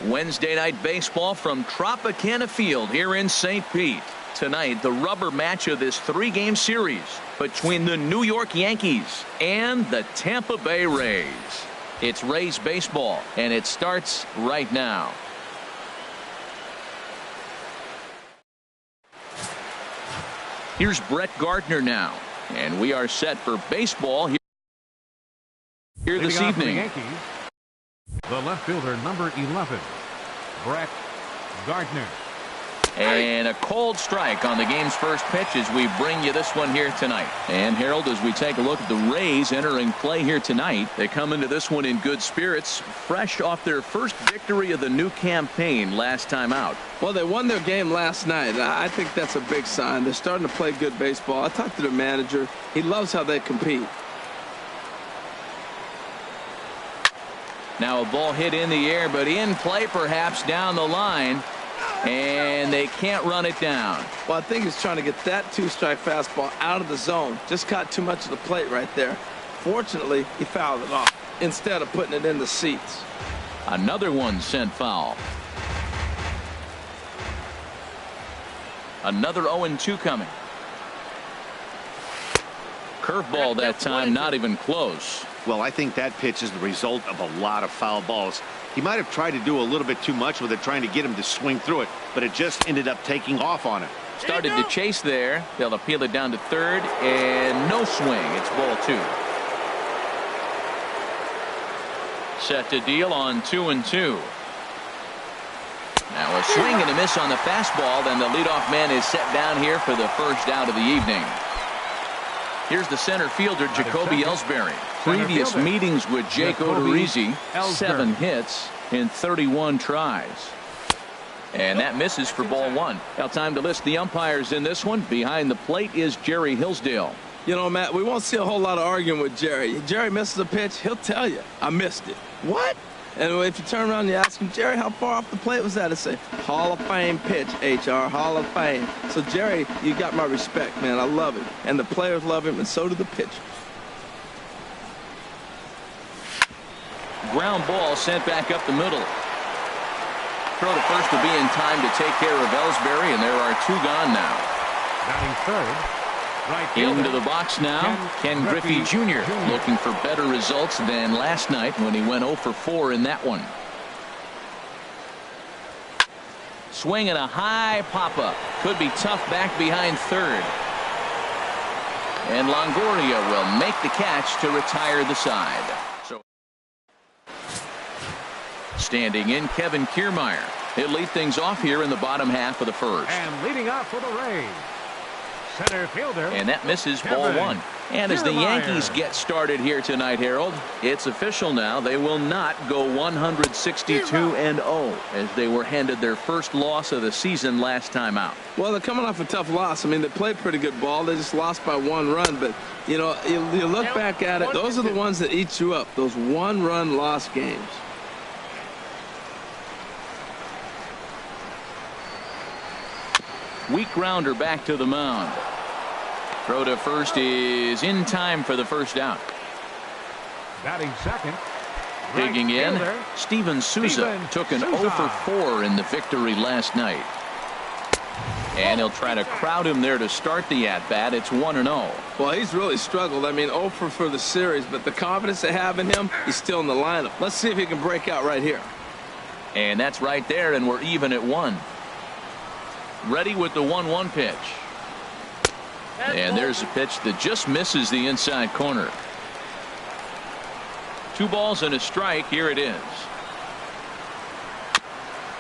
Wednesday night baseball from Tropicana Field here in St. Pete. Tonight, the rubber match of this three-game series between the New York Yankees and the Tampa Bay Rays. It's Rays baseball, and it starts right now. Here's Brett Gardner now, and we are set for baseball here this evening. The left fielder, number 11, Brett Gardner. And a cold strike on the game's first pitch as we bring you this one here tonight. And Harold, as we take a look at the Rays entering play here tonight, they come into this one in good spirits, fresh off their first victory of the new campaign last time out. Well, they won their game last night. I think that's a big sign. They're starting to play good baseball. I talked to the manager. He loves how they compete. Now a ball hit in the air, but in play perhaps down the line. And they can't run it down. Well, I think he's trying to get that two-strike fastball out of the zone. Just caught too much of the plate right there. Fortunately, he fouled it off instead of putting it in the seats. Another one sent foul. Another 0-2 coming. Curveball that time, not even close. Well, I think that pitch is the result of a lot of foul balls. He might have tried to do a little bit too much with it, trying to get him to swing through it, but it just ended up taking off on him. Started to chase there. They'll appeal it down to third, and no swing. It's ball 2. Set to deal on 2-2. Now a swing and a miss on the fastball, then the leadoff man is set down here for the first out of the evening. Here's the center fielder, Jacoby Ellsbury. Previous meetings with Jake Odorizzi, 7 hits in 31 tries. And that misses for ball 1. Now time to list the umpires in this one. Behind the plate is Jerry Hillsdale. You know, Matt, we won't see a whole lot of arguing with Jerry. Jerry misses a pitch, he'll tell you, I missed it. What? And if you turn around and you ask him, Jerry, how far off the plate was that? He'll say, Hall of Fame pitch, HR, Hall of Fame. So, Jerry, you got my respect, man. I love him. And the players love him, and so do the pitchers. Ground ball sent back up the middle. Throw to first will be in time to take care of Ellsbury, and there are 2 gone now. Batting third. Right into the box now, Ken Griffey Jr. looking for better results than last night when he went 0 for 4 in that one. Swing and a high pop-up. Could be tough back behind third. And Longoria will make the catch to retire the side. So, standing in, Kevin Kiermaier. He'll lead things off here in the bottom half of the first. And leading off for the Rays, center fielder. And that misses ball 1. And as the Yankees get started here tonight, Harold, it's official now. They will not go 162-0 as they were handed their first loss of the season last time out. Well, they're coming off a tough loss. I mean, they played pretty good ball. They just lost by 1 run. But, you know, you look back at it, those are the ones that eat you up, those 1-run loss games. Weak grounder back to the mound. Throw to first is in time for the first out. Batting second. Digging in, Steven Souza took an 0 for 4 in the victory last night. And he'll try to crowd him there to start the at-bat. It's 1-0. Well, he's really struggled. I mean, 0 for the series, but the confidence they have in him, he's still in the lineup. Let's see if he can break out right here. And that's right there, and we're even at 1. Ready with the 1-1 pitch. And there's a pitch that just misses the inside corner. 2 balls and a strike. Here it is.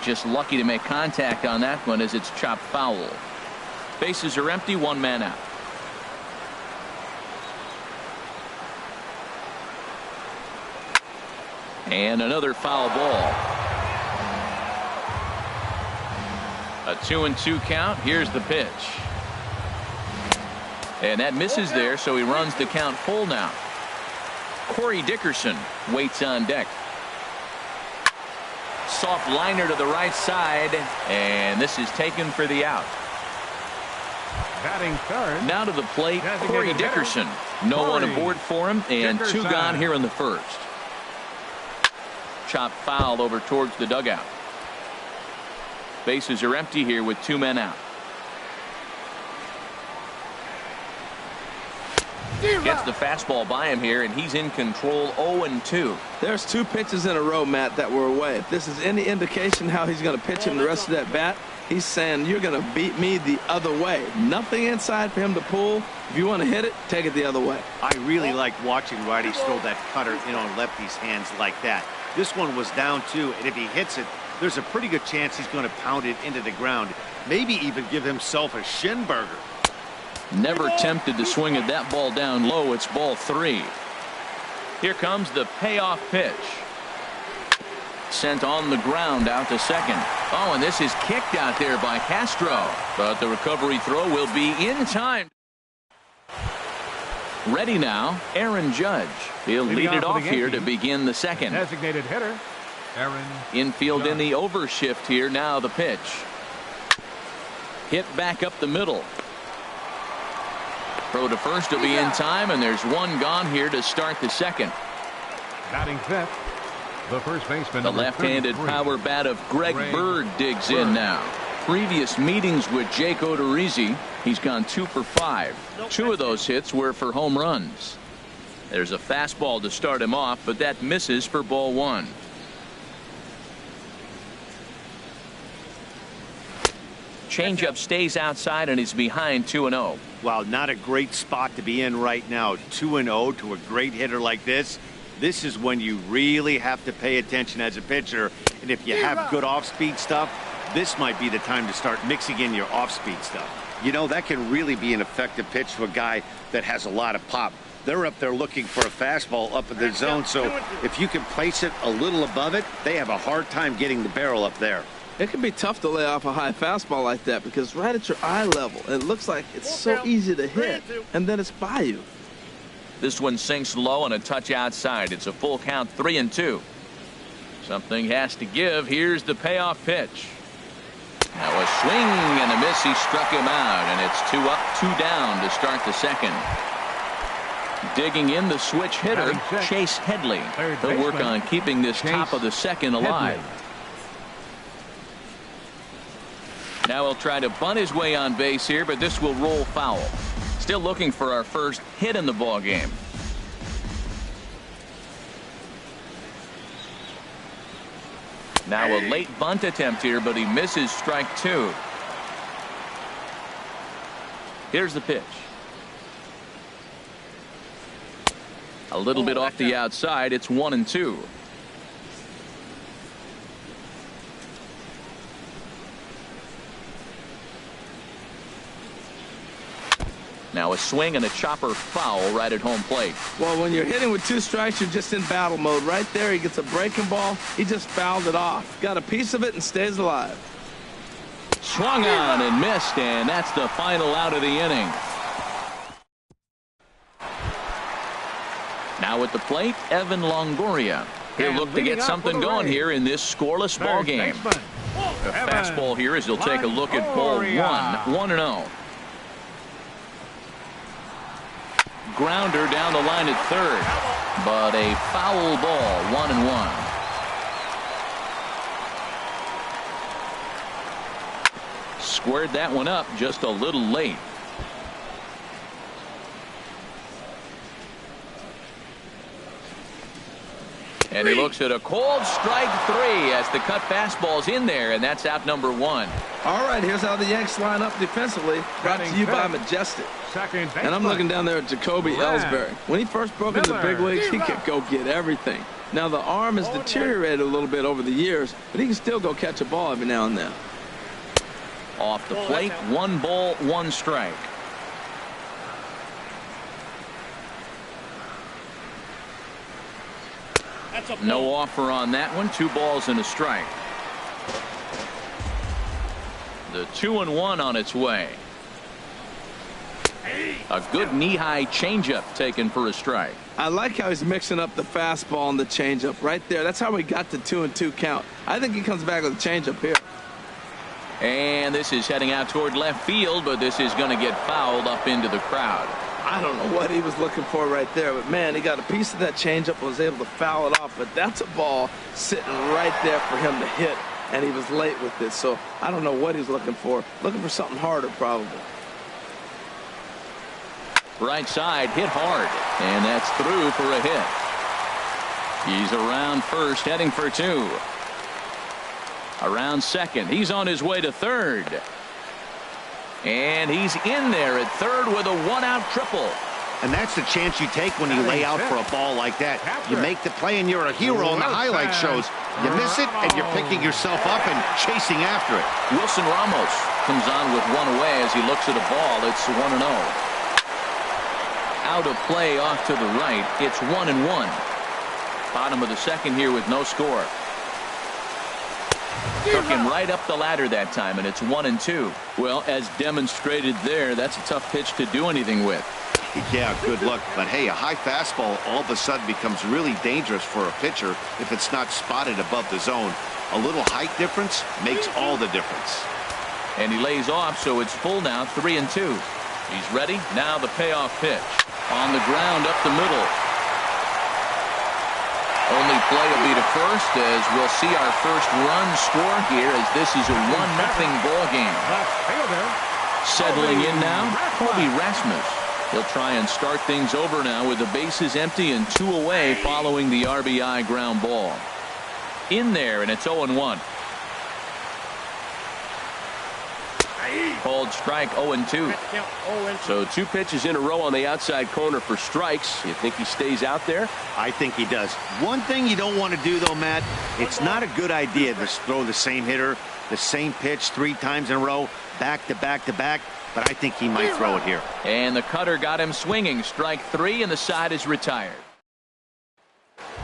Just lucky to make contact on that one as it's chopped foul. Bases are empty, 1 man out. And another foul ball. A 2-2 count. Here's the pitch. And that misses there, so he runs the count full now. Corey Dickerson waits on deck. Soft liner to the right side, and this is taken for the out. Batting third. Now to the plate, Corey Dickerson. No one aboard for him, and 2 gone here in the first. Chopped foul over towards the dugout. Bases are empty here with 2 men out. Gets the fastball by him here, and he's in control. 0-2. There's 2 pitches in a row, Matt, that were away. If this is any indication how he's going to pitch him the rest of that bat, he's saying you're going to beat me the other way. Nothing inside for him to pull. If you want to hit it, take it the other way. I really like watching righties throw that cutter in on lefties' hands like that. This one was down 2, and if he hits it, there's a pretty good chance he's going to pound it into the ground. Maybe even give himself a shin burger. Never tempted to swing at that ball down low. It's ball 3. Here comes the payoff pitch. Sent on the ground out to second. Oh, and this is kicked out there by Castro. But the recovery throw will be in time. Ready now, Aaron Judge. He'll lead it off here to begin the second. Designated hitter, Aaron Infield Judge. in the overshift here. Now the pitch. Hit back up the middle. Throw to first will be in time, and there's 1 gone here to start the second. Batting fifth, the first baseman. The left-handed power bat of Greg Bird digs in now. Previous meetings with Jake Odorizzi, he's gone 2 for 5. 2 of those hits were for home runs. There's a fastball to start him off, but that misses for ball 1. Changeup stays outside, and he's behind 2-0. Wow, not a great spot to be in right now. 2-0 to a great hitter like this. This is when you really have to pay attention as a pitcher. And if you have good off-speed stuff, this might be the time to start mixing in your off-speed stuff. You know, that can really be an effective pitch to a guy that has a lot of pop. They're up there looking for a fastball up in the zone, so if you can place it a little above it, they have a hard time getting the barrel up there. It can be tough to lay off a high fastball like that because right at your eye level, it looks like it's so easy to hit, and then it's by you. This one sinks low and a touch outside. It's a full count, 3-2. Something has to give. Here's the payoff pitch. Now a swing and a miss. He struck him out, and it's 2 up, 2 down to start the second. Digging in the switch hitter, Chase Headley. He'll work on keeping this top of the second alive. Now he'll try to bunt his way on base here, but this will roll foul. Still looking for our first hit in the ball game. Now a late bunt attempt here, but he misses strike 2. Here's the pitch. A little bit off the outside. It's 1-2. Now a swing and a chopper foul right at home plate. Well, when you're hitting with 2 strikes, you're just in battle mode. Right there, he gets a breaking ball. He just fouled it off. Got a piece of it and stays alive. Swung on and missed, and that's the final out of the inning. Now at the plate, Evan Longoria. He'll look to get something going here in this scoreless ball game. A fastball here as he'll take a look at ball 1. 1-0. Grounder down the line at third, but a foul ball. 1-1. Squared that one up just a little late. And he looks at a cold strike 3 as the cut fastball's in there, and that's out number 1. All right, here's how the Yanks line up defensively. Brought to you by Majestic. And I'm looking down there at Jacoby Ellsbury. When he first broke into the big leagues, he could go get everything. Now, the arm has deteriorated a little bit over the years, but he can still go catch a ball every now and then. Off the plate, 1 ball, 1 strike. No offer on that one. 2 balls and a strike. The 2-1 on its way. A good knee-high changeup taken for a strike. I like how he's mixing up the fastball and the changeup right there. That's how we got the 2-2 count. I think he comes back with a changeup here. And this is heading out toward left field, but this is going to get fouled up into the crowd. I don't know what he was looking for right there, but man, he got a piece of that changeup and was able to foul it off. But that's a ball sitting right there for him to hit, and he was late with it. So I don't know what he's looking for. Looking for something harder, probably. Right side, hit hard, and that's through for a hit. He's around first, heading for 2. Around second, he's on his way to third. And he's in there at third with a 1-out triple. And that's the chance you take when you lay out for a ball like that. You make the play and you're a hero in the highlight shows. You miss it and you're picking yourself up and chasing after it. Wilson Ramos comes on with 1 away as he looks at a ball. It's 1-0. Out of play off to the right. It's 1-1. Bottom of the second here with no score. Took him right up the ladder that time, and it's 1-2. Well, as demonstrated there, that's a tough pitch to do anything with. Yeah, good luck. But hey, a high fastball all of a sudden becomes really dangerous for a pitcher if it's not spotted above the zone. A little height difference makes all the difference. And he lays off, so it's full now, 3-2. He's ready. Now the payoff pitch. On the ground up the middle. Only play will be to first as we'll see our first run score here as this is a 1-0 ball game. Settling in now, Kobe Rasmus. He'll try and start things over now with the bases empty and 2 away following the RBI ground ball. In there, and it's 0-1. Called strike 0-2. So 2 pitches in a row on the outside corner for strikes. You think he stays out there? I think he does. One thing you don't want to do, though, Matt, it's not a good idea to throw the same hitter, the same pitch 3 times in a row, back to back to back. But I think he might throw it here. And the cutter got him swinging. Strike 3, and the side is retired.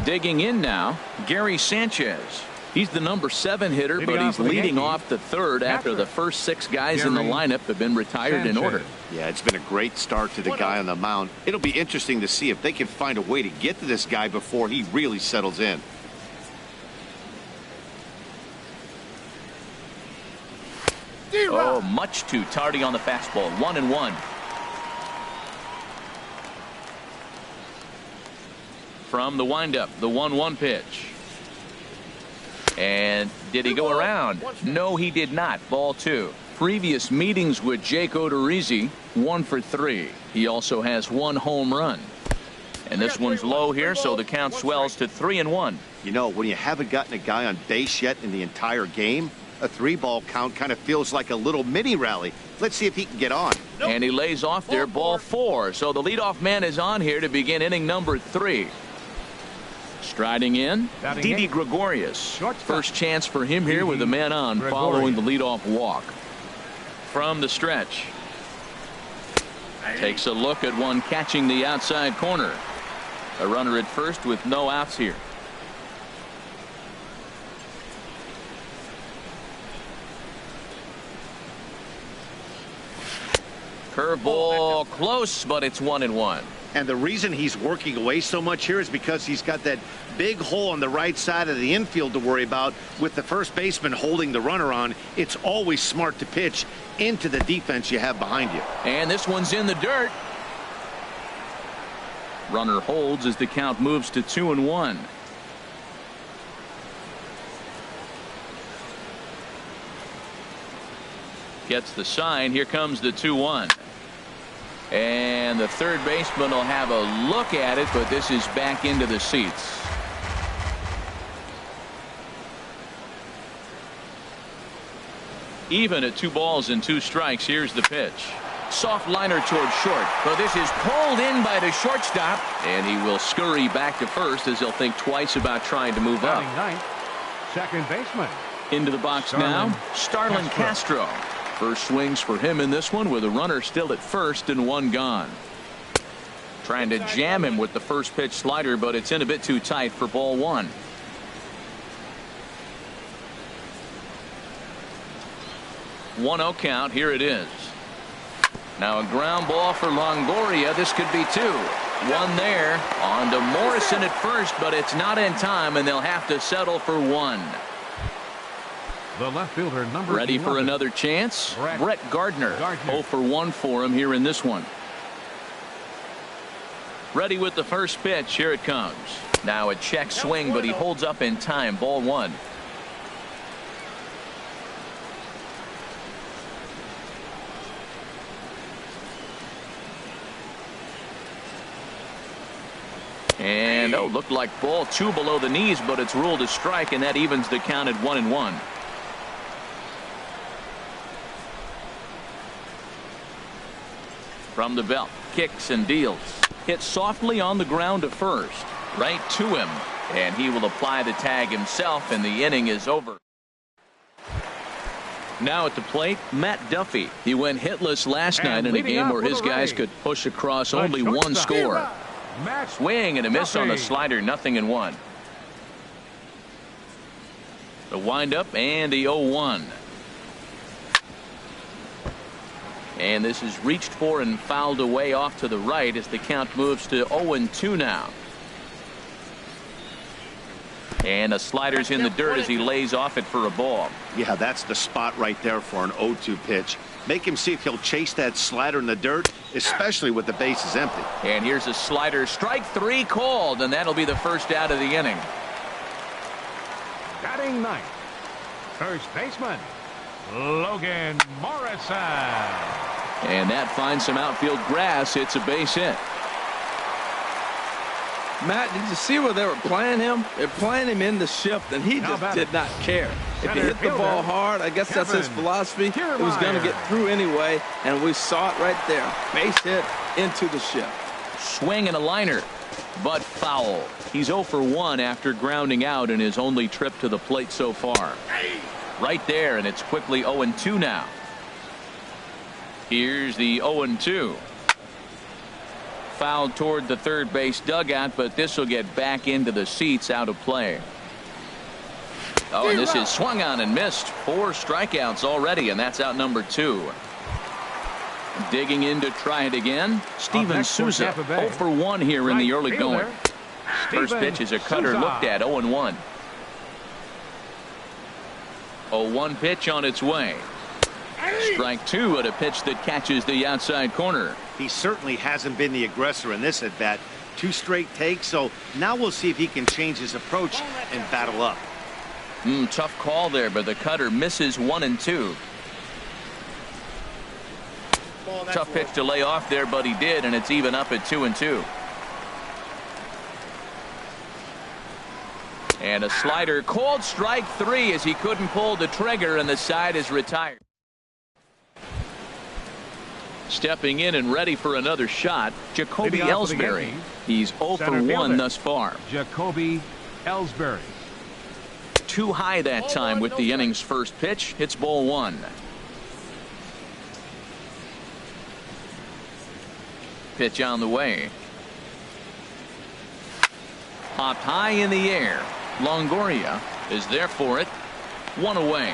Digging in now, Gary Sanchez. He's the number 7 hitter, but he's leading off the third after the first 6 guys in the lineup have been retired in order. Yeah, it's been a great start to the guy on the mound. It'll be interesting to see if they can find a way to get to this guy before he really settles in. Oh, much too tardy on the fastball. 1-1. From the windup, the 1-1 pitch. And did he go around? No, he did not. Ball 2. Previous meetings with Jake Odorizzi, 1 for 3. He also has 1 home run. And this one's low here, so the count swells to 3-1. You know, when you haven't gotten a guy on base yet in the entire game, a 3-ball count kind of feels like a little mini rally. Let's see if he can get on. And he lays off there, ball 4. So the leadoff man is on here to begin inning number 3. Striding in, Didi Gregorius. First chance for him here with the man on following the leadoff walk. From the stretch. Takes a look at one catching the outside corner. A runner at first with no outs here. Curveball close, but it's 1-1. And the reason he's working away so much here is because he's got that big hole on the right side of the infield to worry about. With the first baseman holding the runner on, it's always smart to pitch into the defense you have behind you. And this one's in the dirt. Runner holds as the count moves to 2-1. Gets the sign. Here comes the 2-1. And the third baseman will have a look at it, but this is back into the seats. Even at 2 balls and 2 strikes. Here's the pitch. Soft liner towards short. So this is pulled in by the shortstop, and he will scurry back to first as he'll think twice about trying to move up. Ninth, second baseman. Into the box now, Starlin Castro. First swings for him in this one with a runner still at first and 1 gone. Trying to jam him with the first pitch slider, but it's in a bit too tight for ball 1. One-0 count. Here it is. Now a ground ball for Longoria. This could be 2. 1 there. On to Morrison at first, but it's not in time, and they'll have to settle for 1. The left fielder, number Ready 11. for another chance? Brett Gardner. 0 for 1 for him here in this one. Ready with the first pitch. Here it comes. Now a check swing, but he holds up in time. Ball 1. And looked like ball 2 below the knees, but it's ruled a strike, and that evens the count at 1-1. From the belt, kicks and deals. Hit softly on the ground to first. Right to him, and he will apply the tag himself, and the inning is over. Now at the plate, Matt Duffy. He went hitless last night in a game where his guys could push across only 1 score. Swing and a miss on the slider, 0-1. The windup and the 0-1. And this is reached for and fouled away off to the right as the count moves to 0-2 now. And a slider's in the dirt as he lays off it for a ball. Yeah, that's the spot right there for an 0-2 pitch. Make him see if he'll chase that slider in the dirt, especially with the bases empty. And here's a slider. Strike 3 called, and that'll be the first out of the inning. Batting ninth, first baseman, Logan Morrison. And that finds some outfield grass. It's a base hit. Matt, did you see where they were playing him? They're playing him in the shift, and he just did not care. If he hit the ball hard, I guess that's his philosophy. It was going to get through anyway, and we saw it right there. Base hit into the shift. Swing and a liner, but foul. He's 0 for 1 after grounding out in his only trip to the plate so far. Right there, and it's quickly 0-2 now. Here's the 0-2. Fouled toward the third base dugout, but this will get back into the seats, out of play. Oh, and this is swung on and missed. 4 strikeouts already, and that's out number 2. Digging in to try it again. Steven Souza, 0 for 1 here in the early going. First pitch is a cutter looked at, 0-1. 0-1 pitch on its way. Strike 2 at a pitch that catches the outside corner. He certainly hasn't been the aggressor in this at bat. 2 straight takes, so now we'll see if he can change his approach and battle up. Tough call there, but the cutter misses 1 and 2. Tough pitch to lay off there, but he did, and it's even up at 2 and 2. And a slider called strike 3 as he couldn't pull the trigger, and the side is retired. Stepping in and ready for another shot, Jacoby Ellsbury. He's 0 for 1 thus far. Jacoby Ellsbury. Too high that time with the inning's first pitch. It's ball 1. Pitch on the way. Popped high in the air. Longoria is there for it. 1 away.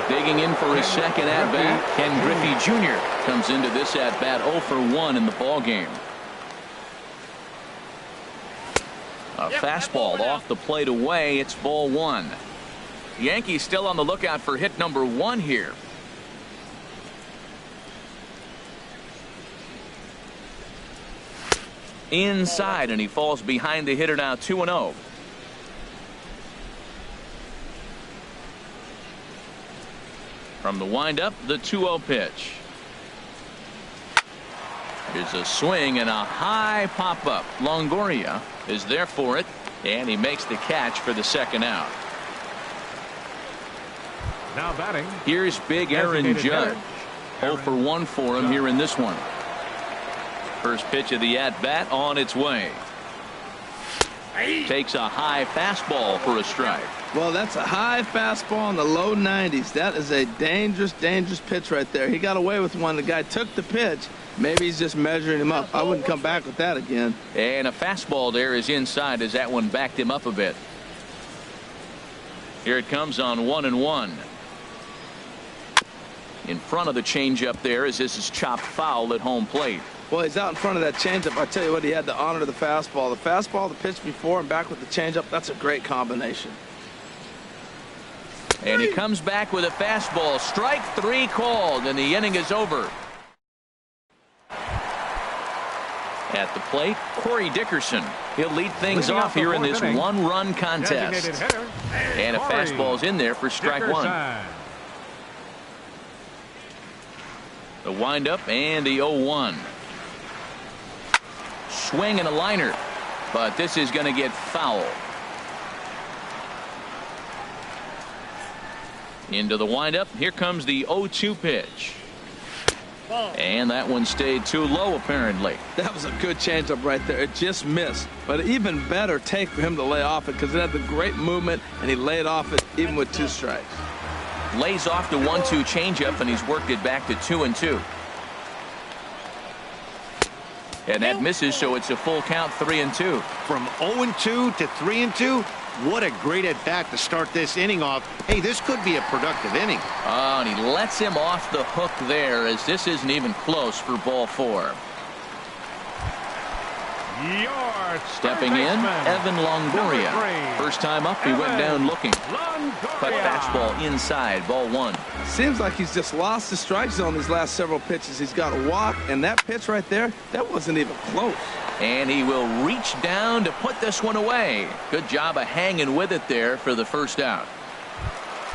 Digging in for his second at-bat, Ken Griffey Jr. comes into this at-bat 0 for 1 in the ballgame. A fastball off the plate away. It's ball 1. The Yankees still on the lookout for hit number 1 here. Inside, and he falls behind the hitter now, 2-0. From the windup, the 2-0 pitch. Here's a swing and a high pop-up. Longoria is there for it. And he makes the catch for the second out. Now batting. Here's big Aaron Judge. 0 for 1 for him here in this one. First pitch of the at-bat on its way. Takes a high fastball for a strike. Well, that's a high fastball in the low 90s. That is a dangerous, dangerous pitch right there. He got away with one. The guy took the pitch. Maybe he's just measuring him up. I wouldn't come back with that again. And a fastball there is inside as that one backed him up a bit. Here it comes on 1-1. In front of the changeup there as this is chopped foul at home plate. Well, he's out in front of that changeup. I tell you what, he had to honor the fastball. The fastball, the pitch before, and back with the changeup, that's a great combination. And he comes back with a fastball. Strike 3 called, and the inning is over. At the plate, Corey Dickerson. He'll lead things off here in this one-run contest. And a fastball's in there for strike 1. The windup and the 0-1. Swing and a liner, but this is going to get foul. Into the windup. Here comes the 0-2 pitch. And that one stayed too low, apparently. That was a good changeup right there. It just missed. But an even better take for him to lay off it because it had the great movement, and he laid off it even with 2 strikes. Lays off the 1-2 changeup, and he's worked it back to 2-2. And that misses, so it's a full count, 3-2. From 0-2 to 3-2. What a great at-bat to start this inning off. Hey, this could be a productive inning. Oh, and he lets him off the hook there as this isn't even close for ball 4. Stepping in, Evan Longoria. First time up, he went down looking. Cut fastball inside, ball 1. Seems like he's just lost the strike zone these last several pitches. He's got a walk, and that pitch right there, that wasn't even close. And he will reach down to put this one away. Good job of hanging with it there for the first out.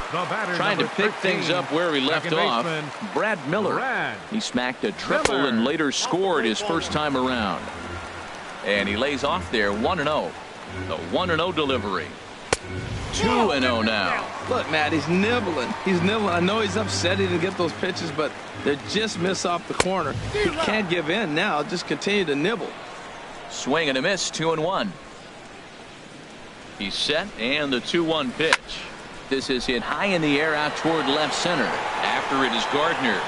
Trying to pick things up where he left off. Brad Miller. He smacked a triple and later scored his first time around. And he lays off there 1-0. The 1-0 delivery. 2-0 now. Look, Matt, he's nibbling. He's nibbling. I know he's upset he didn't get those pitches, but they just miss off the corner. He can't give in now. Just continue to nibble. Swing and a miss, 2-1. He's set, and the 2-1 pitch. This is hit high in the air out toward left center. After it is Gardner.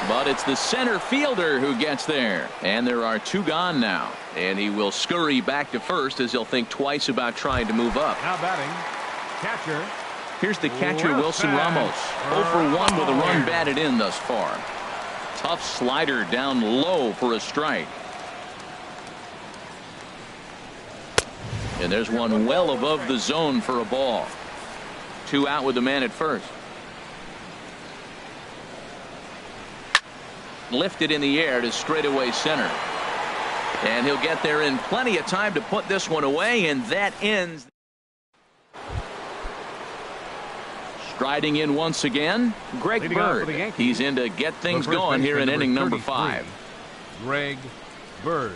But it's the center fielder who gets there. And there are 2 gone now. And he will scurry back to first as he'll think twice about trying to move up. Now batting, catcher. Here's the catcher, Wilson Ramos. 0 for 1 with a run batted in thus far. Tough slider down low for a strike. And there's one well above the zone for a ball. 2 out with the man at first. Lifted in the air to straightaway center. And he'll get there in plenty of time to put this one away, and that ends. Striding in once again, Greg Bird. He's in to get things going here in inning number 5. Greg Bird.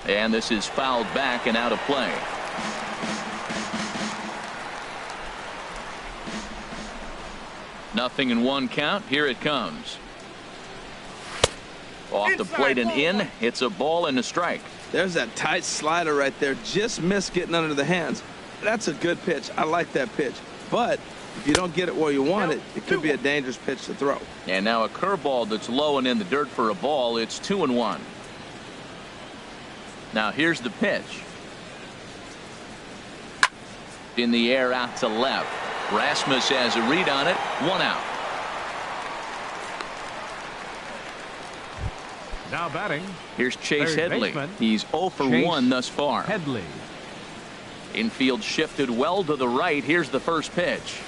And this is fouled back and out of play. Nothing in 1 count. Here it comes. Off the plate and in. It's a ball and a strike. There's that tight slider right there. Just missed getting under the hands. That's a good pitch. I like that pitch. But if you don't get it where you want it, it could be a dangerous pitch to throw. And now a curveball that's low and in the dirt for a ball. It's 2-1. Now here's the pitch. In the air out to left. Rasmus has a read on it. 1 out. Now batting. Here's Chase third Headley. baseman, He's 0 for Chase 1 thus far. Headley. Infield shifted well to the right. Here's the first pitch.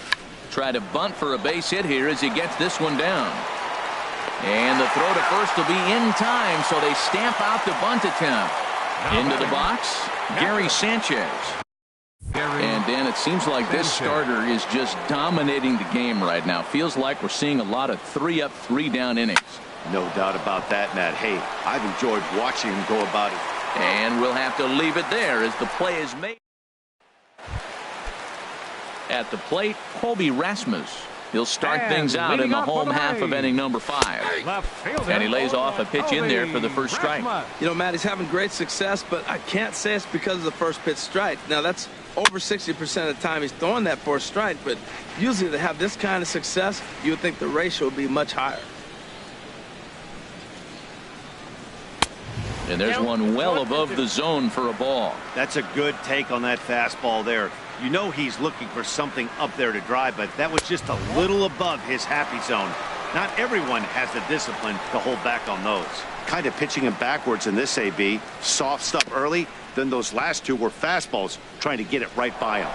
Try to bunt for a base hit here as he gets this one down. And the throw to first will be in time, so they stamp out the bunt attempt. Into the box, Gary Sanchez. And Dan, it seems like this starter is just dominating the game right now. Feels like we're seeing a lot of 3 up, 3 down innings. No doubt about that, Matt. Hey, I've enjoyed watching him go about it And we'll have to leave it there as the play is made. At the plate, Colby Rasmus. He'll start things out in the home half of inning number 5. And he lays off a pitch in there for the first strike. You know, Matt, he's having great success, but I can't say it's because of the first pitch strike. Now, that's over 60% of the time he's throwing that for a strike, but usually to have this kind of success, you would think the ratio would be much higher. And there's one well above the zone for a ball. That's a good take on that fastball there. You know he's looking for something up there to drive, but that was just a little above his happy zone. Not everyone has the discipline to hold back on those. Kind of pitching him backwards in this AB. Soft stuff early, then those last two were fastballs, trying to get it right by him.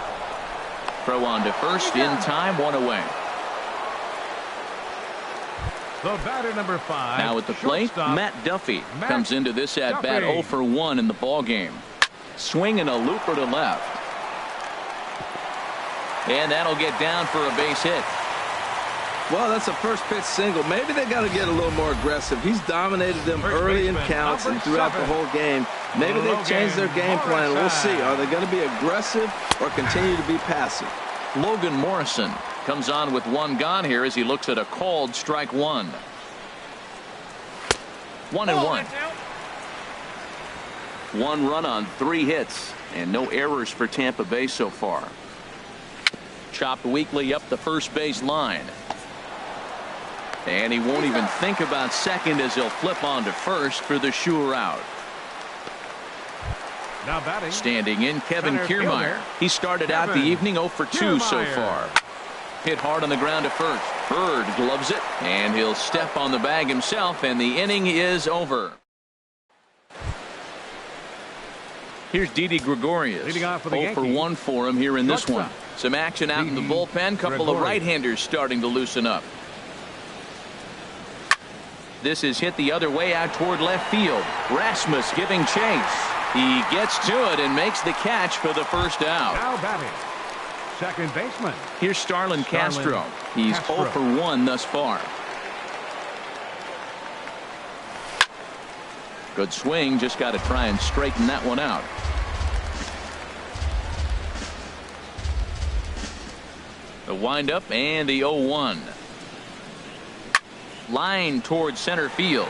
Throw on to first in time, 1 away. The batter number 5. Now at the plate, Matt Duffy comes into this at bat 0 for 1 in the ball game. Swinging a looper to left. And that'll get down for a base hit. Well, that's a first pitch single. Maybe they got to get a little more aggressive. He's dominated them early in counts and throughout the whole game. Maybe they've changed their game plan. We'll see. Are they going to be aggressive or continue to be passive? Logan Morrison comes on with 1 gone here as he looks at a called strike 1. 1-1. 1 run on 3 hits and no errors for Tampa Bay so far. Chopped weakly up the first base line. And he won't even think about second as he'll flip on to first for the sure out. Now batting. Standing in, Kevin Kiermaier. He started out the evening 0 for 2 so far. Hit hard on the ground to first. Bird gloves it, and he'll step on the bag himself, and the inning is over. Here's Didi Gregorius. 0 for 1 for him here in this one. Some action out in the bullpen. Couple of right-handers starting to loosen up. This is hit the other way out toward left field. Rasmus giving chase. He gets to it and makes the catch for the first out. Now batting. Second baseman. Here's Starlin Castro. He's 0 for 1 thus far. Good swing. Just got to try and straighten that one out. The windup and the 0-1. Line towards center field.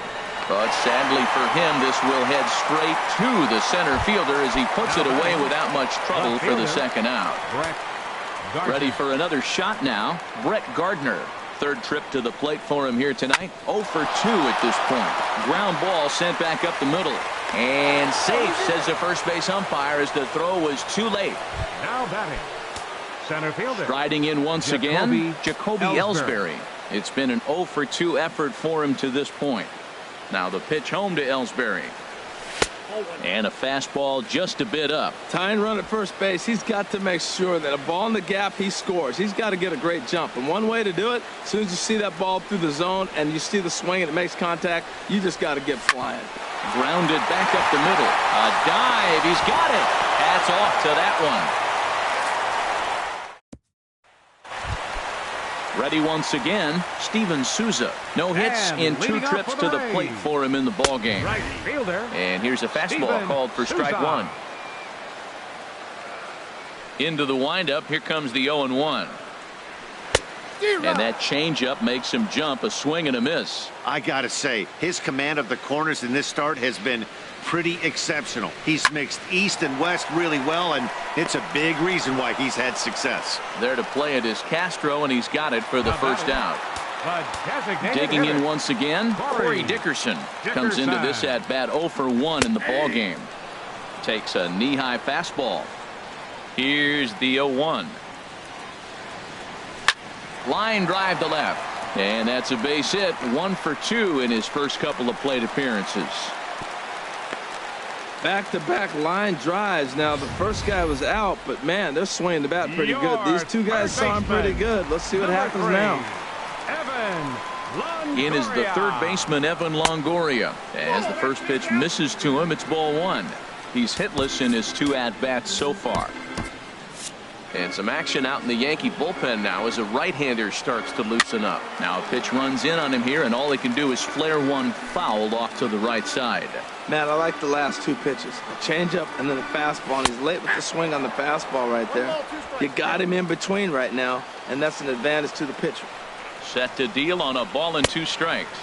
But sadly for him, this will head straight to the center fielder as he puts it away without much trouble for the second out. Ready for another shot now. Brett Gardner. Third trip to the plate for him here tonight. 0 for 2 at this point. Ground ball sent back up the middle. And safe, says the first base umpire, as the throw was too late. Now batting. Center fielder. Striding in once again, Jacoby Ellsbury. It's been an 0 for 2 effort for him to this point. Now the pitch home to Ellsbury. And a fastball just a bit up. Tying run at first base. He's got to make sure that a ball in the gap he scores. He's got to get a great jump. And one way to do it, as soon as you see that ball through the zone and you see the swing and it makes contact, you just got to get flying. Grounded back up the middle. A dive. He's got it. Hats off to that one. Ready once again, Steven Souza. No hits in 2 trips to the plate for him in the ball game. Right fielder. And here's a fastball called for strike 1. Into the windup. Here comes the 0-1. And that changeup makes him jump. A swing and a miss. I gotta say, his command of the corners in this start has been pretty exceptional. He's mixed east and west really well, and it's a big reason why he's had success. There to play it is Castro, and he's got it for the first out. Digging in once again, Corey Dickerson comes into this at bat 0 for 1 in the ball game. Takes a knee-high fastball. Here's the 0-1. Line drive to left, and that's a base hit. 1 for 2 in his first couple of plate appearances. Back-to-back line drives. Now the first guy was out, but man, they're swinging the bat pretty good. These two guys saw him pretty good. Let's see what happens now. In is the third baseman, Evan Longoria. As the first pitch misses to him, it's ball 1. He's hitless in his 2 at-bats so far. And some action out in the Yankee bullpen now as a right-hander starts to loosen up. Now a pitch runs in on him here, and all he can do is flare one foul off to the right side. Man, I like the last two pitches. A changeup and then a fastball, and he's late with the swing on the fastball right there. You got him in between right now, and that's an advantage to the pitcher. Set to deal on a ball and 2 strikes.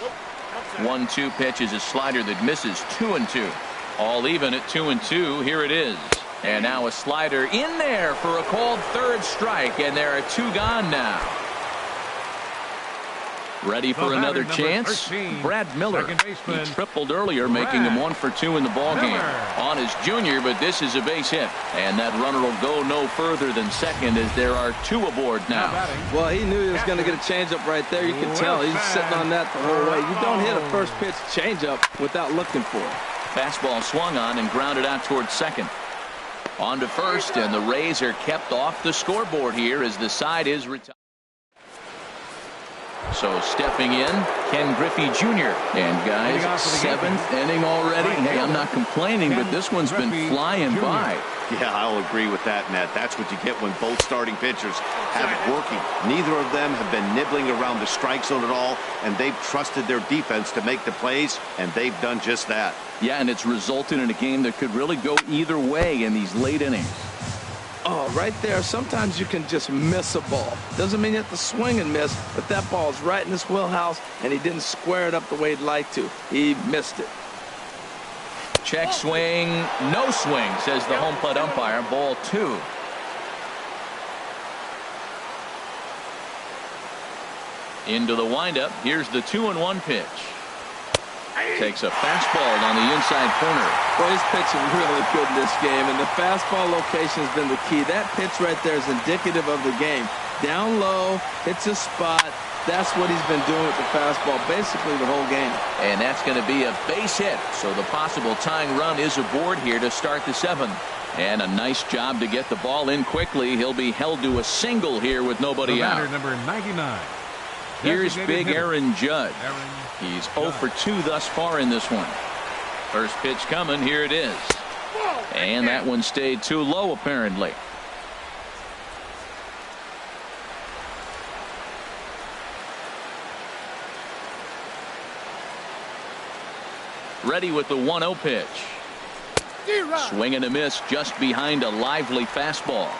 1-2 pitch is a slider that misses 2-2. All even at 2-2. Here it is. And now a slider in there for a called 3rd strike, and there are 2 gone now. Ready for another chance? 13, Brad Miller. He tripled earlier, making him 1 for 2 in the ballgame. On his junior, but this is a base hit. And that runner will go no further than second as there are 2 aboard now. Well, he knew he was going to get a changeup right there. You can tell he's sitting on that the whole way. You don't hit a first pitch changeup without looking for it. Fastball swung on and grounded out towards second. On to first, and the Rays are kept off the scoreboard here as the side is retired. So stepping in, Ken Griffey Jr. And guys, 7th inning already. Hey, I'm not complaining, but this one's been flying by. Yeah, I'll agree with that, Matt. That's what you get when both starting pitchers have it working. Neither of them have been nibbling around the strike zone at all, and they've trusted their defense to make the plays, and they've done just that. Yeah, and it's resulted in a game that could really go either way in these late innings. Oh, right there. Sometimes you can just miss a ball. Doesn't mean you have to swing and miss, but that ball's right in his wheelhouse, and he didn't square it up the way he'd like to. He missed it. Check swing, no swing, says the home plate umpire. Ball 2. Into the windup. Here's the 2-1 pitch. Takes a fastball on the inside corner. Well, he's pitching really good in this game, and the fastball location has been the key. That pitch right there is indicative of the game. Down low, hits a spot. That's what he's been doing with the fastball basically the whole game. And that's going to be a base hit. So the possible tying run is aboard here to start the 7th. And a nice job to get the ball in quickly. He'll be held to a single here with nobody out. Number 99. Here's big Aaron Judge. He's 0 for 2 thus far in this one. First pitch coming. Here it is. And that one stayed too low apparently. Ready with the 1-0 pitch. Swing and a miss just behind a lively fastball.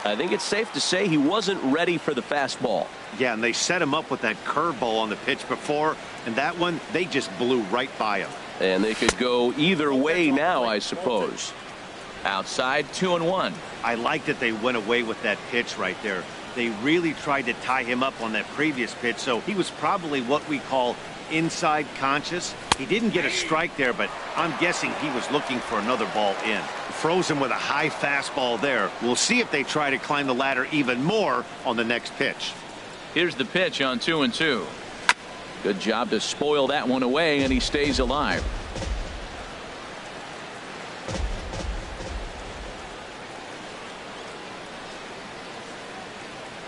I think it's safe to say he wasn't ready for the fastball. Yeah, and they set him up with that curveball on the pitch before, and that one, they just blew right by him. And they could go either way now, I suppose. Outside, 2-1. I like that they went away with that pitch right there. They really tried to tie him up on that previous pitch, so he was probably what we call inside conscious. He didn't get a strike there, but I'm guessing he was looking for another ball in. Froze him with a high fastball there. We'll see if they try to climb the ladder even more on the next pitch. Here's the pitch on 2-2. Good job to spoil that one away, and he stays alive.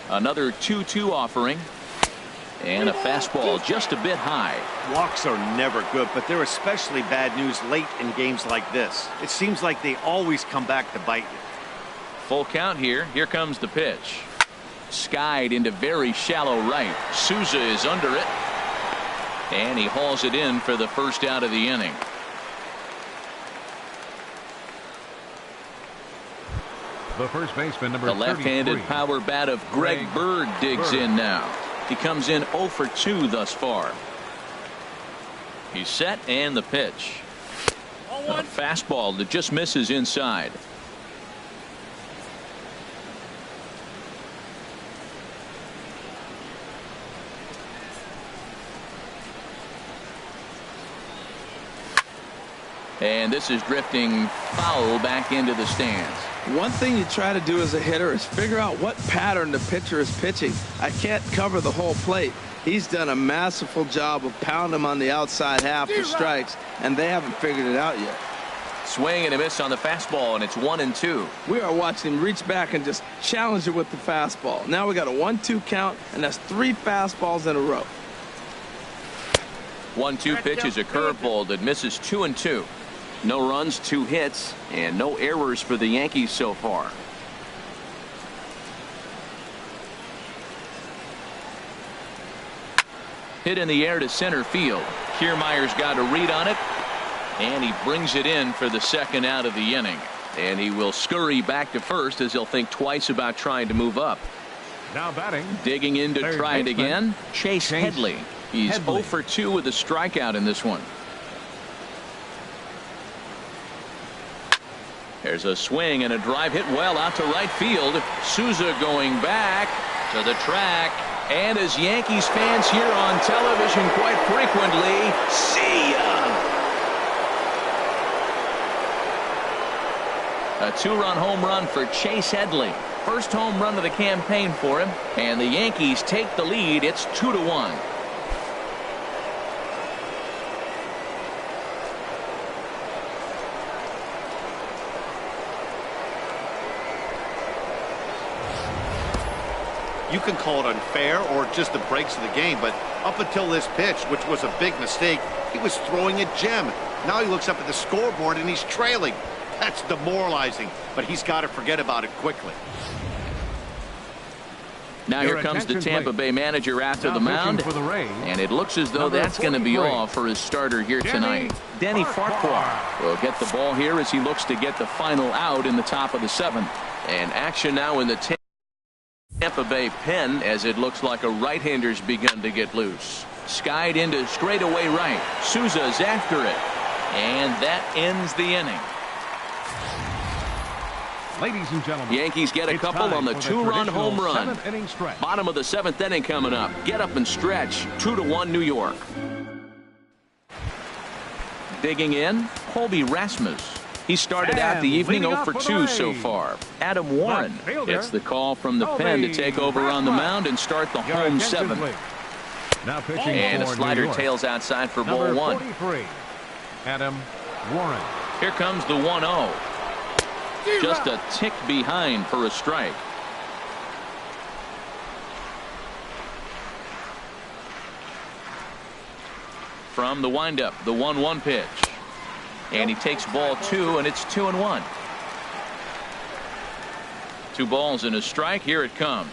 Another 2-2 offering. And a fastball just a bit high. Walks are never good, but they're especially bad news late in games like this. It seems like they always come back to bite you. Full count here. Here comes the pitch. Skied into very shallow right. Souza is under it. And he hauls it in for the first out of the inning. The first baseman, number The left-handed 33. power bat of Greg Bird digs in now. He comes in 0 for 2 thus far. He's set, and the pitch. A fastball that just misses inside. And this is drifting foul back into the stands. One thing you try to do as a hitter is figure out what pattern the pitcher is pitching. I can't cover the whole plate. He's done a masterful job of pounding him on the outside half for strikes, and they haven't figured it out yet. Swing and a miss on the fastball, and it's 1-2. We are watching him reach back and just challenge it with the fastball. Now we got a 1-2 count, and that's 3 fastballs in a row. 1-2 pitch is a curveball that misses 2-2. No runs, 2 hits, and no errors for the Yankees so far. Hit in the air to center field. Kiermaier's got a read on it, and he brings it in for the second out of the inning. And he will scurry back to first as he'll think twice about trying to move up. Now batting. Digging in to try it again, Chase Headley. He's 0 for 2 with a strikeout in this one. There's a swing and a drive hit well out to right field. Souza going back to the track. And as Yankees fans hear on television quite frequently, see ya! A 2-run home run for Chase Headley. First home run of the campaign for him. And the Yankees take the lead. It's 2-1. You can call it unfair or just the breaks of the game, but up until this pitch, which was a big mistake, he was throwing a gem. Now he looks up at the scoreboard and he's trailing. That's demoralizing, but he's got to forget about it quickly. Now here comes the Tampa Bay manager after the mound, and it looks as though that's going to be all for his starter here tonight. Denny Farquhar will get the ball here as he looks to get the final out in the top of the 7th. And action now in the Tampa Bay pen as it looks like a right-hander's begun to get loose. Skied into straightaway right. Souza's after it, and that ends the inning. Ladies and gentlemen, Yankees get a couple on the 2-run home run. Bottom of the 7th inning coming up. Get up and stretch. 2-1 New York. Digging in, Colby Rasmus. He started out the evening 0 for 2 so far. Adam Warren gets the call from the pen to take over on the mound and start the home 7th. Now pitching and a slider tails outside for ball 1. 43, Adam Warren. Here comes the 1-0. Just a tick behind for a strike. From the windup, the 1-1 pitch. And he takes ball 2, and it's 2-1. 2 balls and a strike. Here it comes.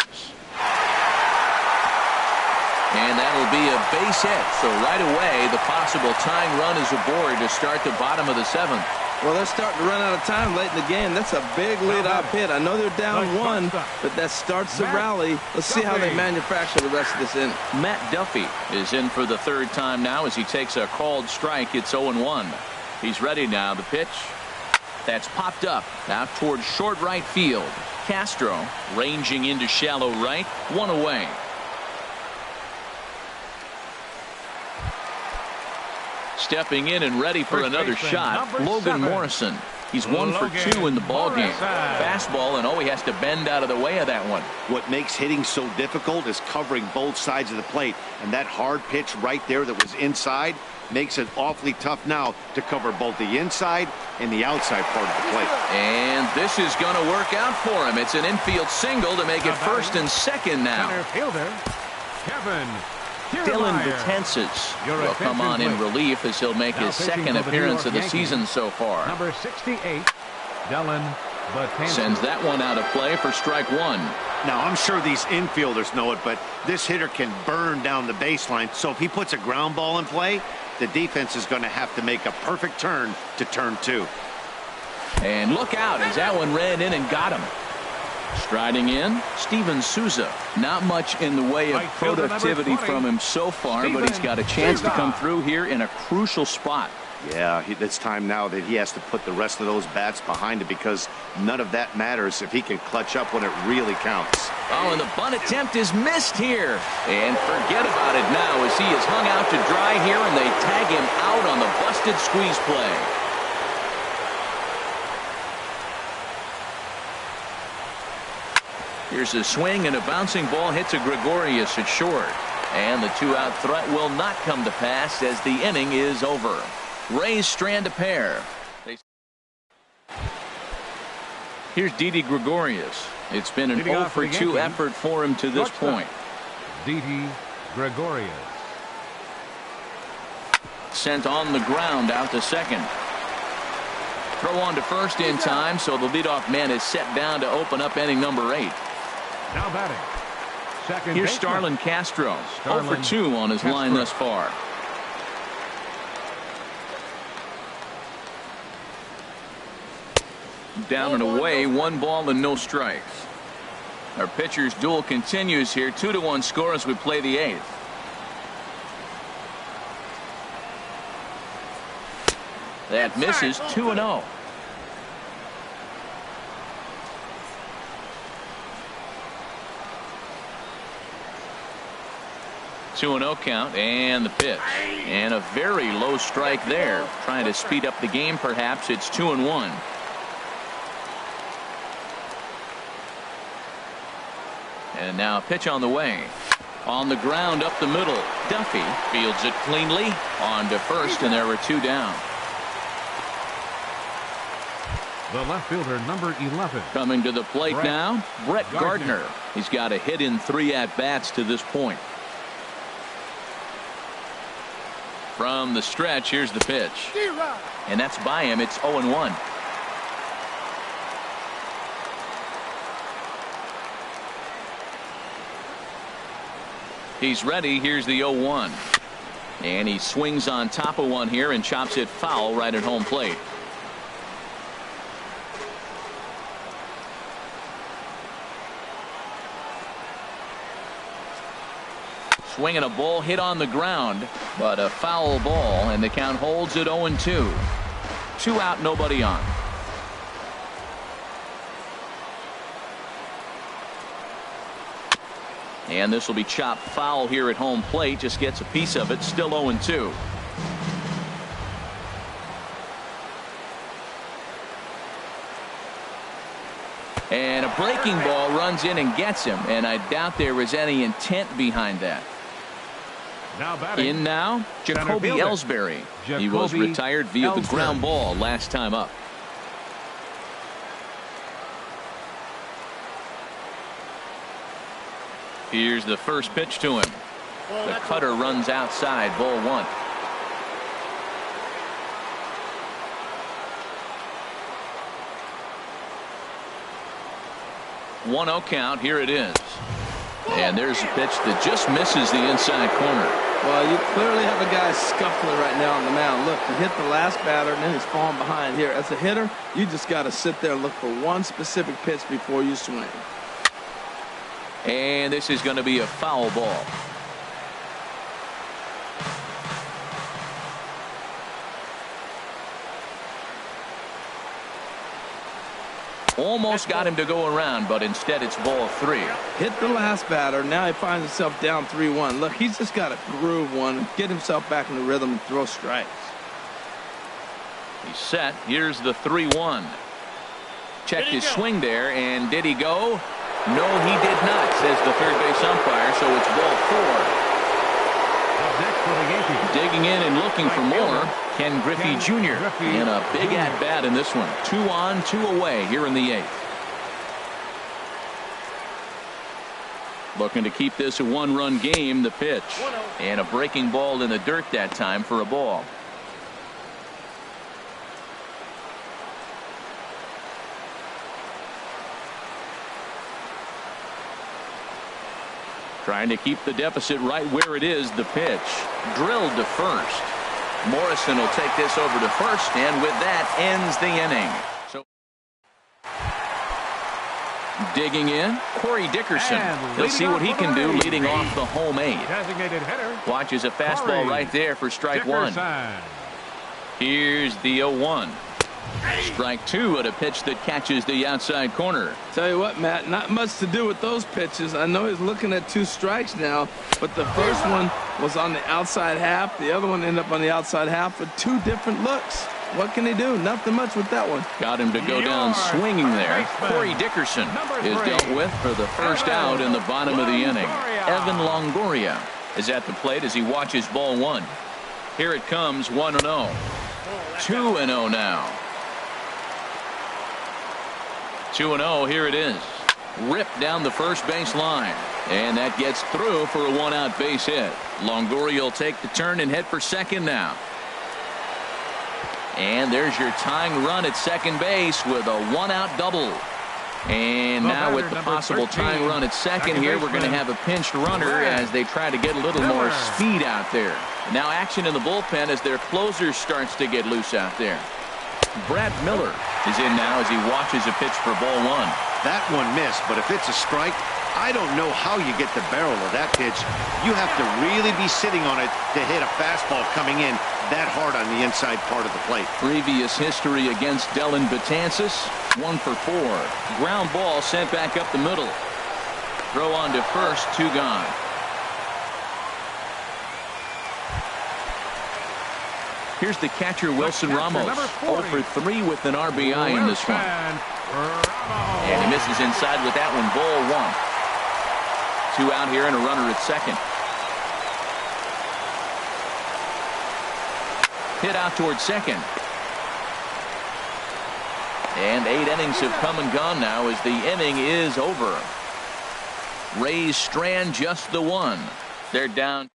And that'll be a base hit. So right away, the possible tying run is aboard to start the bottom of the 7th. Well, they're starting to run out of time late in the game. That's a big lead-off hit. I know they're down 1, but that starts the rally. Let's see how they manufacture the rest of this inning. Matt Duffy is in for the 3rd time now as he takes a called strike. It's 0-1. He's ready now. The pitch that's popped up out towards short right field. Castro ranging into shallow right. 1 away. Stepping in and ready for another shot, Logan Morrison. He's 1 for 2 in the ballgame. Fastball, and he has to bend out of the way of that one. What makes hitting so difficult is covering both sides of the plate, and that hard pitch right there that was inside makes it awfully tough now to cover both the inside and the outside part of the plate. And this is going to work out for him. It's an infield single to make it 1st and 2nd now. Center fielder, Kevin Dylan Betances will come on in relief as he'll make his 2nd appearance of the season so far. Number 68, Dylan Betances. Sends that one out of play for strike 1. Now, I'm sure these infielders know it, but this hitter can burn down the baseline. So if he puts a ground ball in play, the defense is going to have to make a perfect turn to turn 2. And look out as that one ran in and got him. Striding in, Steven Souza. Not much in the way of productivity from him so far, but he's got a chance to come through here in a crucial spot. Yeah, it's time now that he has to put the rest of those bats behind it because none of that matters if he can clutch up when it really counts. Oh, and the bunt attempt is missed here. And forget about it now as he is hung out to dry here, and they tag him out on the busted squeeze play. Here's a swing, and a bouncing ball hits a Gregorius at short. And the 2-out threat will not come to pass as the inning is over. Rays strand a pair. Here's Didi Gregorius. It's been an 0 for 2 effort for him to this point. Didi Gregorius. Sent on the ground out to 2nd. Throw on to 1st in time, so the leadoff man is set down to open up inning number 8. Now batting, Second Here's baseman. Starlin Castro. 0 for Starlin 2 on his line Castro. thus far. Down and away, 1 ball and no strikes. Our pitcher's duel continues here. 2-1 score as we play the 8th. That misses. 2-0. Two and 0 count, and the pitch, and a very low strike there. Trying to speed up the game, perhaps. It's 2-1. And now a pitch on the way. On the ground up the middle. Duffy fields it cleanly on to first, and there were 2 down. The left fielder, number 11. Coming to the plate Brett now, Brett Gardner. Gardner. He's got a hit in 3 at-bats to this point. From the stretch, here's the pitch. And that's by him. It's 0-1. He's ready. Here's the 0-1. And he swings on top of one here and chops it foul right at home plate. Swinging a ball hit on the ground, but a foul ball, and the count holds at 0-2. 2 out, nobody on. And this will be chopped foul here at home plate. Just gets a piece of it. Still 0-2. And a breaking ball runs in and gets him. And I doubt there was any intent behind that. Now batting. In now, Jacoby fielder. Ellsbury. He was Jacoby retired via the Ellsbury. ground ball last time up. Here's the first pitch to him. The cutter runs outside, ball 1. One 0 count. Here it is. And there's a pitch that just misses the inside corner. Well, you clearly have a guy scuffling right now on the mound. Look, he hit the last batter, and then he's falling behind here. As a hitter, you just got to sit there and look for one specific pitch before you swing. And this is going to be a foul ball. Almost got him to go around, but instead it's ball 3. Hit the last batter. Now he finds himself down 3-1. Look, he's just got to groove one, get himself back in the rhythm, and throw strikes. He's set. Here's the 3-1. Checked his swing there, and did he go? No, he did not, says the third base umpire, so it's ball 4. Up next for the Yankees. Digging in and looking for more, Ken Griffey Jr. Griffey And a big Jr. at-bat in this one. 2 on, 2 away here in the 8th. Looking to keep this a 1-run game. The pitch. And a breaking ball in the dirt that time for a ball. Trying to keep the deficit right where it is. The pitch. Drilled to first. Morrison will take this over to first, and with that ends the inning. So digging in, Corey Dickerson. And He'll see what he can do leading off the home 8. Designated hitter. Watches a fastball Corey right there for strike 1. Dickerson. Here's the 0-1. Strike 2 at a pitch that catches the outside corner. Tell you what, Matt, not much to do with those pitches. I know he's looking at 2 strikes now, but the first one was on the outside half. The other one ended up on the outside half with 2 different looks. What can he do? Nothing much with that one. Got him to go down swinging there. Corey Dickerson is dealt with for the first out in the bottom of the inning. Evan Longoria is at the plate as he watches ball 1. Here it comes, 1-0. 2-0 now. 2-0, here it is. Ripped down the first base line. And that gets through for a 1-out base hit. Longoria will take the turn and head for second now. And there's your tying run at second base with a 1-out double. And now with the possible tying run at second here, we're going to have a pinched runner as they try to get a little more speed out there. Now action in the bullpen as their closer starts to get loose out there. Brad Miller is in now as he watches a pitch for ball one. That one missed, but if it's a strike, I don't know how you get the barrel of that pitch. You have to really be sitting on it to hit a fastball coming in that hard on the inside part of the plate. Previous history against Dellin Betances, 1 for 4. Ground ball sent back up the middle. Throw on to first, 2 gone. Here's the catcher, Wilson Ramos, 0 for 3 with an RBI in this one. And he misses inside with that one, ball 1. 2 out here and a runner at second. Hit out towards second. And 8 innings have come and gone now as the inning is over. Rays strand just the 1. They're down.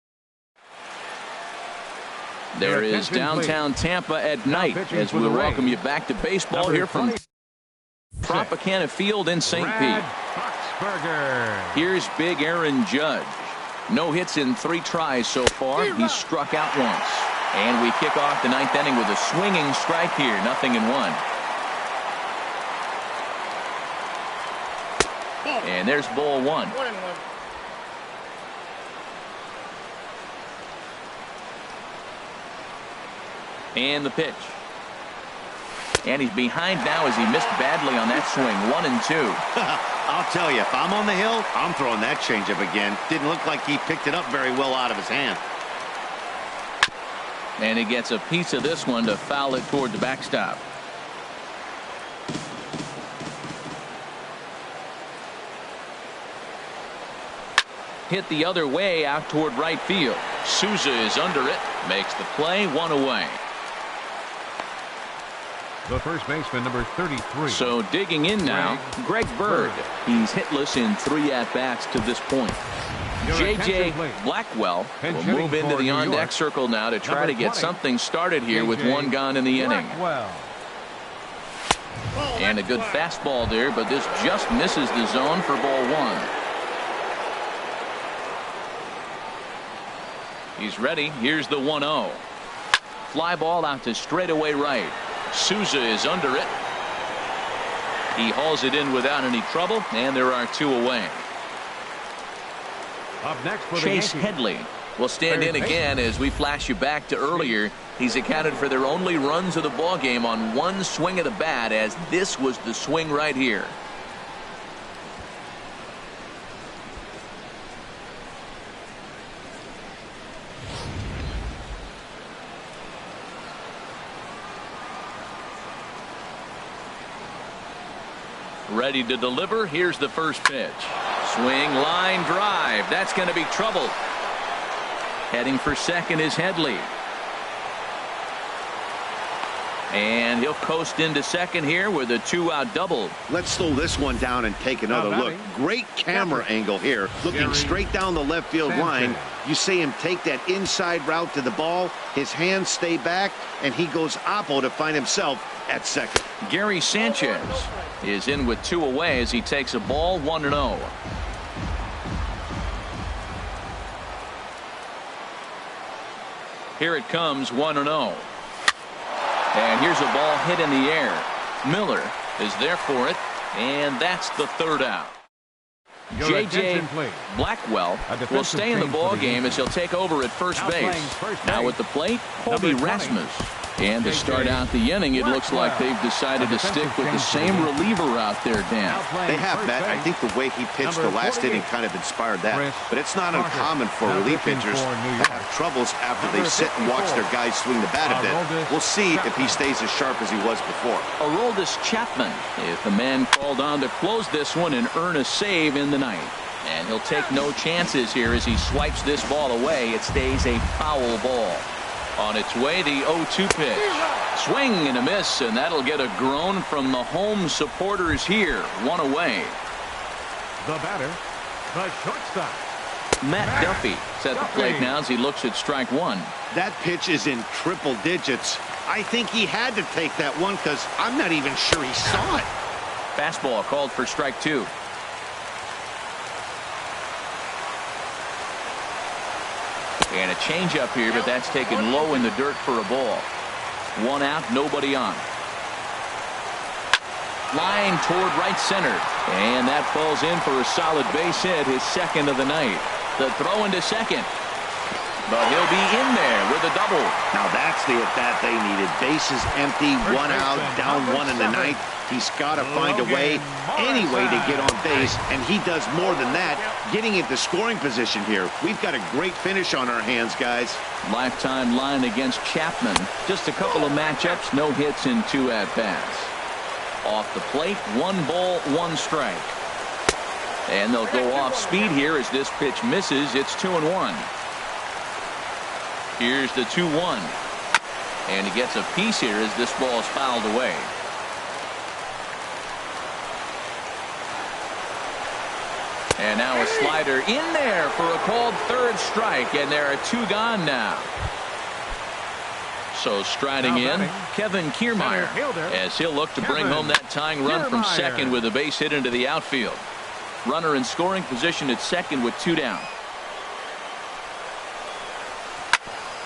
There is downtown Tampa at night as we welcome you back to baseball here from Tropicana Field in St. Pete. Here's big Aaron Judge. No hits in 3 tries so far. He's struck out once. And we kick off the 9th inning with a swinging strike here. 0-1. And there's ball 1. And the pitch. And he's behind now as he missed badly on that swing. 1-2. I'll tell you, if I'm on the hill, I'm throwing that changeup again. Didn't look like he picked it up very well out of his hand. And he gets a piece of this one to foul it toward the backstop. Hit the other way out toward right field. Souza is under it. Makes the play. 1 away. The first baseman, number 33. So digging in now, Greg Bird. He's hitless in 3 at-bats to this point. J.J. Blackwell will move into the on-deck circle now to try to get something started here with 1 gone in the inning. And a good fastball there, but this just misses the zone for ball 1. He's ready. Here's the 1-0. Fly ball out to straightaway right. Souza is under it. He hauls it in without any trouble, and there are 2 away. Up next for Chase Headley will stand in again as we flash you back to earlier. He's accounted for their only runs of the ball game on 1 swing of the bat, as this was the swing right here. Ready to deliver. Here's the first pitch. Swing, line drive. That's going to be trouble. Heading for second is Headley. And he'll coast into second here with a 2-out double. Let's slow this one down and take another look. Great camera angle here. Looking straight down the left field line. You see him take that inside route to the ball. His hands stay back, and he goes oppo to find himself at second. Gary Sanchez is in with 2 away as he takes a ball. 1-0. Here it comes. 1-0. And here's a ball hit in the air. Miller is there for it, and that's the 3rd out. J.J. Blackwell will stay in the ball game as he'll take over at first base. Now at the plate, Colby Rasmus. And to start out the inning, it looks like they've decided to stick with the same reliever out there, Dan. They have, Matt. I think the way he pitched the last inning kind of inspired that. But it's not uncommon for relief pitchers to have troubles after they sit and watch their guys swing the bat a bit. We'll see if he stays as sharp as he was before. Aroldis Chapman is the man called on to close this one and earn a save in the 9th. And he'll take no chances here as he swipes this ball away. It stays a foul ball. On its way, the 0-2 pitch. Swing and a miss, and that'll get a groan from the home supporters here. 1 away. The batter, the shortstop. Matt Duffy is at the plate now as he looks at strike 1. That pitch is in triple digits. I think he had to take that one because I'm not even sure he saw it. Fastball called for strike 2. And a changeup here, but that's taken low in the dirt for a ball. 1 out, nobody on. Line toward right center. And that falls in for a solid base hit, his second of the night. The throw into second. But he'll be in there with a double. Now that's the at-bat they needed. Bases empty, 1 out, down 1 in the ninth. He's got to find a way, any way to get on base, and he does more than that, getting into scoring position here. We've got a great finish on our hands, guys. Lifetime line against Chapman. Just a couple of matchups, no hits in 2 at-bats. Off the plate, 1 ball, 1 strike. And they'll go off speed here as this pitch misses. It's 2-1. Here's the 2-1. And he gets a piece here as this ball is fouled away. And now a slider in there for a called 3rd strike, and there are 2 gone now. So striding in, Kevin Kiermaier, as he'll look to bring home that tying run from second with a base hit into the outfield. Runner in scoring position at second with 2 down.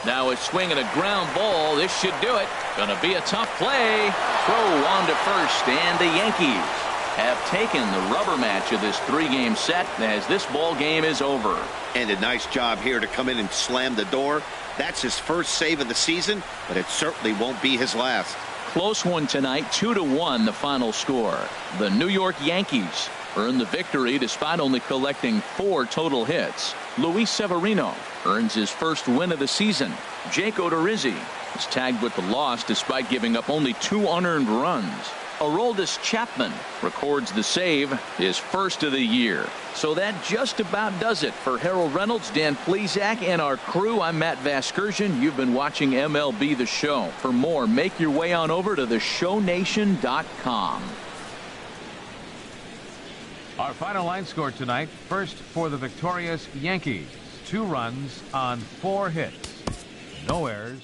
Now a swing and a ground ball. This should do it. Gonna be a tough play. Throw on to first, and the Yankees have taken the rubber match of this 3-game set as this ball game is over. And a nice job here to come in and slam the door. That's his first save of the season, but it certainly won't be his last. Close one tonight, 2-1 the final score. The New York Yankees earn the victory despite only collecting 4 total hits. Luis Severino earns his first win of the season. Jake Odorizzi is tagged with the loss despite giving up only 2 unearned runs. Aroldis Chapman records the save, his first of the year. So that just about does it for Harold Reynolds, Dan Plesac, and our crew. I'm Matt Vasgersian. You've been watching MLB The Show. For more, make your way on over to theshownation.com. Our final line score tonight. First for the victorious Yankees. 2 runs on 4 hits. No errors.